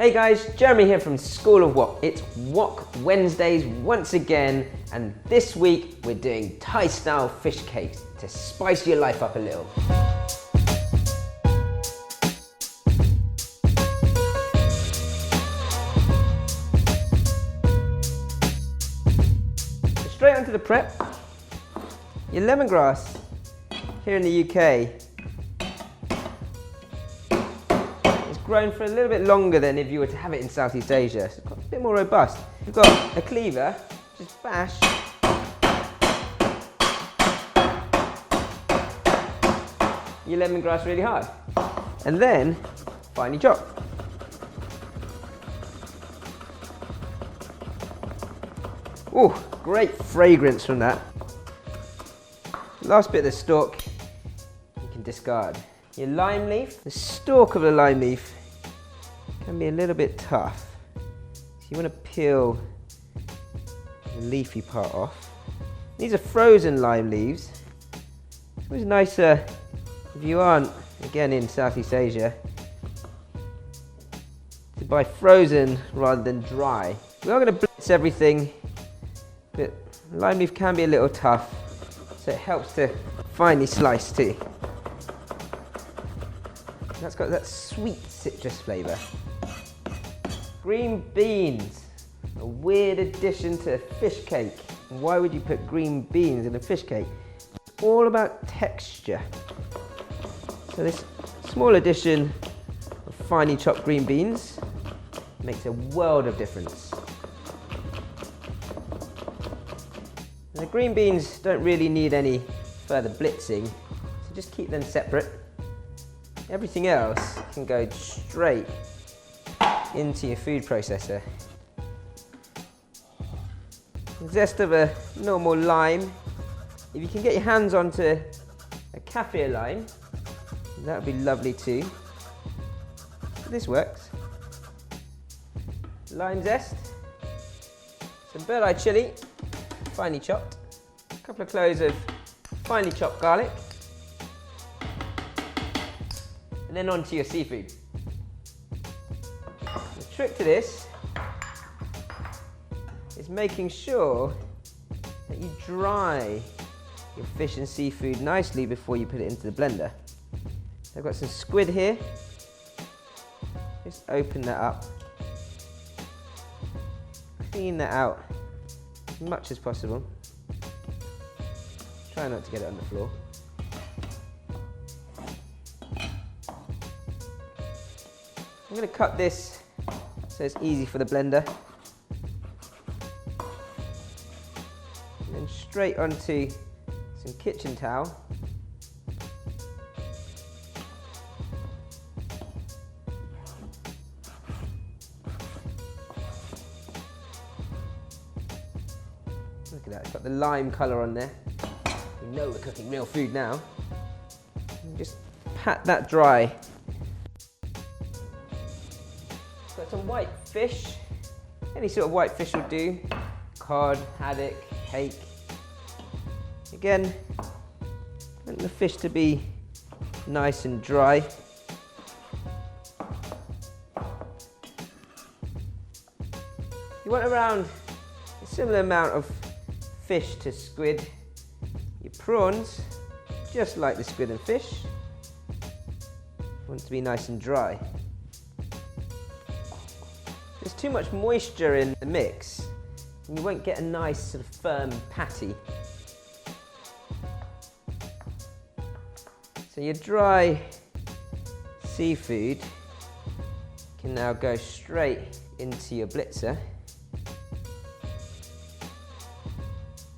Hey guys, Jeremy here from School of Wok. It's Wok Wednesdays once again, and this week we're doing Thai style fish cakes to spice your life up a little. Straight onto the prep. Your lemongrass here in the UK grown for a little bit longer than if you were to have it in Southeast Asia. So it's got a bit more robust. You've got a cleaver, just bash. Your lemongrass really hard. And then finely chop. Oh, great fragrance from that. Last bit of the stalk you can discard. Your lime leaf, the stalk of the lime leaf can be a little bit tough. So you want to peel the leafy part off. These are frozen lime leaves. It's always nicer if you aren't, again, in Southeast Asia, to buy frozen rather than dry. We are going to blitz everything, but lime leaf can be a little tough, so it helps to finely slice too. That's got that sweet citrus flavour. Green beans, a weird addition to a fish cake. Why would you put green beans in a fish cake? It's all about texture. So this small addition of finely chopped green beans makes a world of difference. And the green beans don't really need any further blitzing, so just keep them separate. Everything else can go straight into your food processor. The zest of a normal lime. If you can get your hands onto a kaffir lime, that would be lovely too. This works. Lime zest, some bird-eye chili, finely chopped, a couple of cloves of finely chopped garlic, and then onto your seafood. The trick to this is making sure that you dry your fish and seafood nicely before you put it into the blender. So I've got some squid here. Just open that up. Clean that out as much as possible. Try not to get it on the floor. I'm going to cut this so it's easy for the blender. And then straight onto some kitchen towel. Look at that, it's got the lime colour on there. We know we're cooking real food now. And just pat that dry. Got some white fish, any sort of white fish will do. Cod, haddock, hake. Again, I want the fish to be nice and dry. You want around a similar amount of fish to squid. Your prawns, just like the squid and fish, want to be nice and dry. There's too much moisture in the mix, and you won't get a nice sort of firm patty. So your dry seafood can now go straight into your blitzer.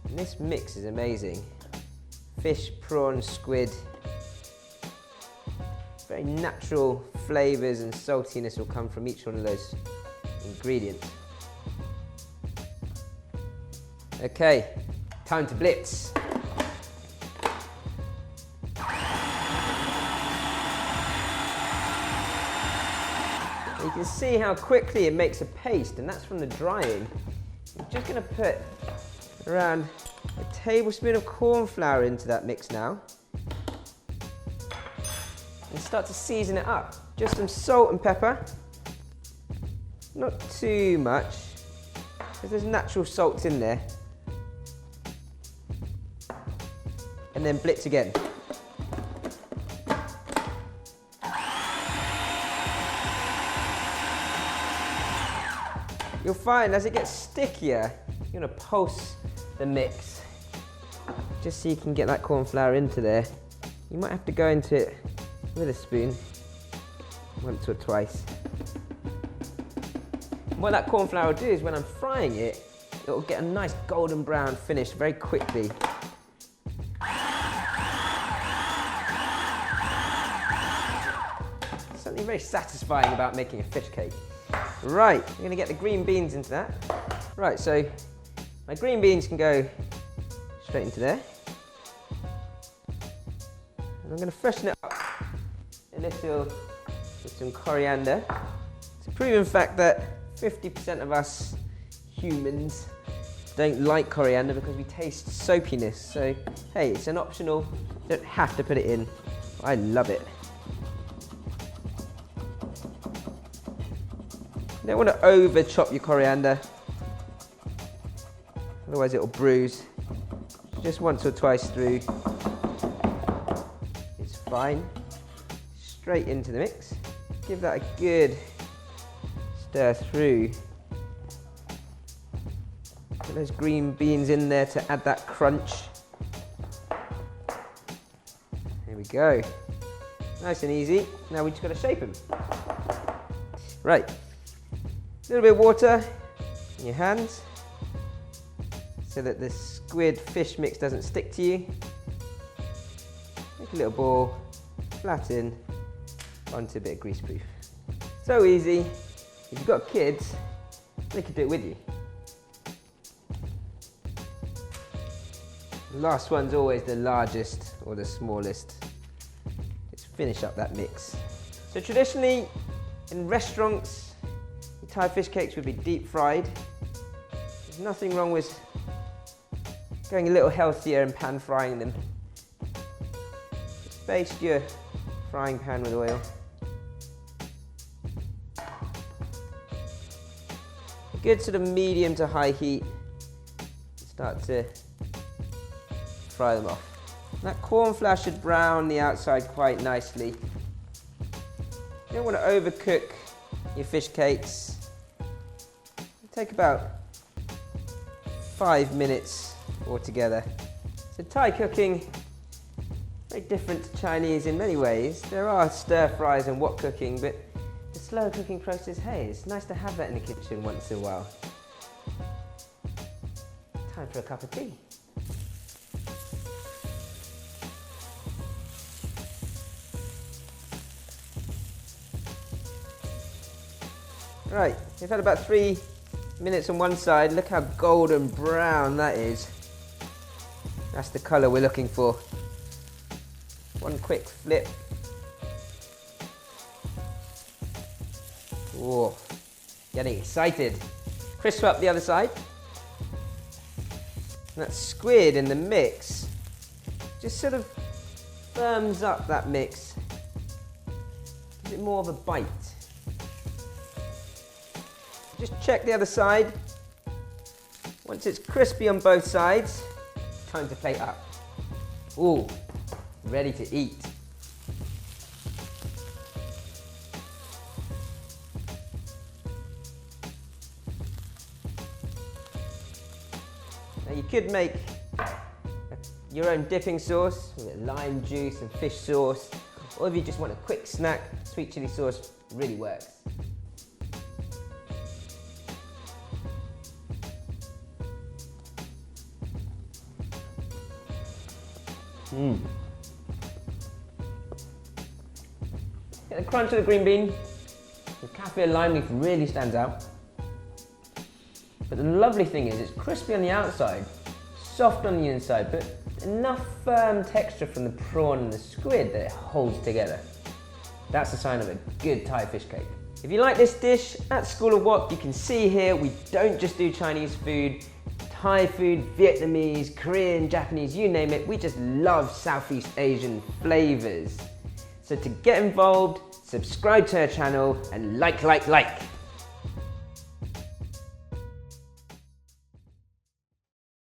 And this mix is amazing. Fish, prawn, squid. Very natural flavours and saltiness will come from each one of those ingredients. Okay, time to blitz. You can see how quickly it makes a paste, and that's from the drying. I'm just going to put around a tablespoon of corn flour into that mix now. And start to season it up. Just some salt and pepper. Not too much, because there's natural salts in there. And then blitz again. You'll find as it gets stickier, you're gonna pulse the mix, just so you can get that corn flour into there. You might have to go into it with a spoon, once or twice. And what that corn flour will do is when I'm frying it, it'll get a nice golden brown finish very quickly. Something very satisfying about making a fish cake. Right, I'm going to get the green beans into that. Right, so my green beans can go straight into there. And I'm going to freshen it up a little with some coriander. It's a proven fact that 50% of us humans don't like coriander because we taste soapiness. So, hey, it's an optional, you don't have to put it in. I love it. You don't want to over chop your coriander, otherwise it'll bruise. Just once or twice through, it's fine. Straight into the mix. Give that a good stir through. Get those green beans in there to add that crunch. There we go. Nice and easy. Now we just got to shape them. Right. A little bit of water in your hands so that the squid fish mix doesn't stick to you. Make a little ball, flatten onto a bit of greaseproof. So easy. If you've got kids, they can do it with you. The last one's always the largest or the smallest. Just finish up that mix. So traditionally in restaurants, Thai fish cakes would be deep fried. There's nothing wrong with going a little healthier and pan frying them. Just baste your frying pan with oil. A good sort of medium to high heat. Start to fry them off. That corn flour should brown the outside quite nicely. You don't want to overcook your fish cakes. Take about 5 minutes altogether. So Thai cooking, very different to Chinese in many ways. There are stir fries and wok cooking, but the slow cooking process, hey, it's nice to have that in the kitchen once in a while. Time for a cup of tea. Right, we've had about 3 minutes on one side. Look how golden brown that is. That's the colour we're looking for. One quick flip. Whoa, getting excited. Crisp up the other side. And that squid in the mix just sort of firms up that mix. Gives it more of a bite. Just check the other side. Once it's crispy on both sides, time to plate up. Ooh, ready to eat. Now you could make your own dipping sauce with lime juice and fish sauce, or if you just want a quick snack, sweet chili sauce really works. Get the crunch of the green bean. The kaffir lime leaf really stands out. But the lovely thing is it's crispy on the outside, soft on the inside, but enough firm texture from the prawn and the squid that it holds together. That's a sign of a good Thai fish cake. If you like this dish, at School of Wok, you can see here we don't just do Chinese food. Thai food, Vietnamese, Korean, Japanese, you name it. We just love Southeast Asian flavors. So to get involved, subscribe to our channel and like.